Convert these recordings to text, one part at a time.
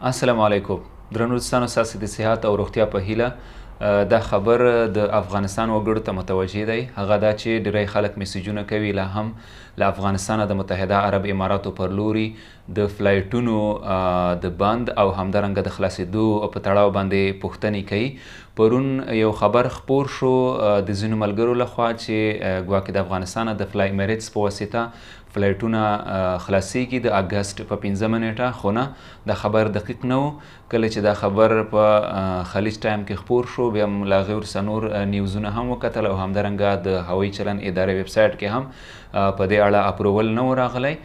السلام علیکم درنو دوستانو، ستاسو د صحت او روغتیا په هیله دا خبر د افغانستان وګړو ته متوجه دی. هغه دا چې ډیری خلک میسیجونه کوي لا هم له افغانستانه د متحده عرب اماراتو پر لوري د فلایټونو د بند او همدارنګه د خلاصېدو په تړاو باندې پوښتنې کوي. پرون یو خبر خپور شو د ځینو ملګرو لخوا چې ګواکې د افغانستانه د فلای امیریټس په واسطه فلایټونه خلاصیږي د اګست په 15 نیټه، خو نه دا خبر دقیق نه و. کله چې دا خبر په خلیج ټایم کې خپور شو، بیا م له هغې ورسته نور نیوزونه هم وکتل او همدارنګه د هوایي چلند ادارې ویب سایټ کې هم په دې اړه اپروول نه و راغلی.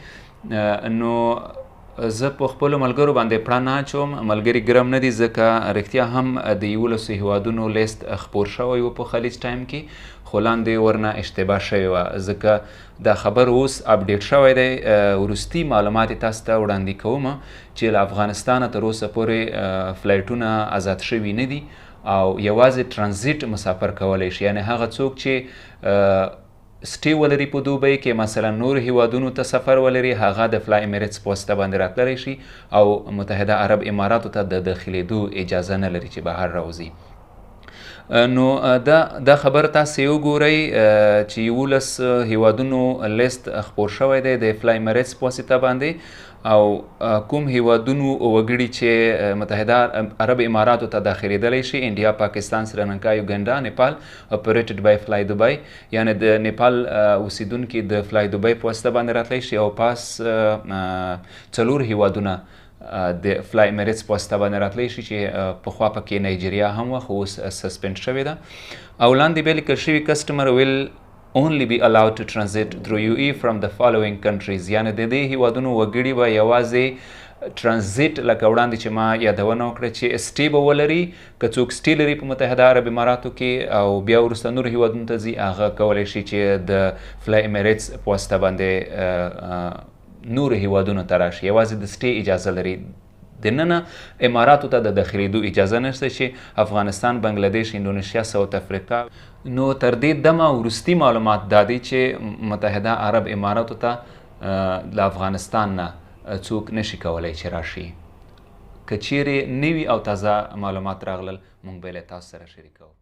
نو زه په خپلو ملګرو باندې پړه نه اچوم، ملګري ګرم نه دي، ځکه رښتیا هم د 11 هیوادونو لیست خپور شوی و په خلیج ټایم کې، خو لاندې ورنه اشتباه شوې وه. ځکه دا خبر اوس اپډیټ شوی دی. وروستي معلومات یې تاسو ته وړاندې کوم چې له افغانستانه تر اوسه پورې فلایټونه آزاد شوي نه دي او یوازې ټرانزیټ مسافر کولی شي، یعنې هغه څوک چې سټې ولري په دوبۍ کې، مثلا نور هیوادونو ته سفر ولري، هغه د فلای امیریټس په واسطه باندې راتللی شي او متحده عرب اماراتو ته د داخلېدو اجازه نه لري چې بهر راوځي. نو دا خبر تاسې وګورئ چې 11 هیوادونو لیست خپور شوی دی د فلای امیریټس په واسطه باندې، او کوم هیوادونو وګړي چې متحده عرب اماراتو ته داخلېدلی شي: انډیا، پاکستان، سریلانکا، یوګنډا، نیپال. اپریټډ بای فلای دوبۍ، یعنې د نیپال اوسیدونکي د فلای دوبۍ په واسطه باندې راتلی شي، او پاس 4 هیوادونه د فلای امیریټس په واسطه باندې راتلی شي چې پخوا پکې نایجیریا هم وه، خو اوس سسپینډ شوې ده. او لاندې بیا لیکل شوي کسټمر ویل only be allowed to transit through UAE from the following countries، یعنې د دې هیوادونو وګړي به یوازې ټرانزیټ، لکه وړاندې چې ما یادونه وکړه چې سټې به ولري، که څوک سټې لري په متحده عرب اماراتو کې او بیا وروسته نور هیوادونو ته ځي، هغه کولی شي چې د فلای امیریټس په واسطه باندې نور هیوادونو ته راشي، یوازې د سټې اجازه لري. دننه اماراتو ته د داخلېدو اجازه نشته چې افغانستان، بنګلادیش، اندونیشیا، ساوت افریقا. نو تر دې دمه وروستي معلومات دا دی چې متحده عرب اماراتو ته له افغانستان نه څوک نشي کولی چې راشي. که چیرې نوي او تازه معلومات راغلل، موږ به یې له تاسو سره شریکوو.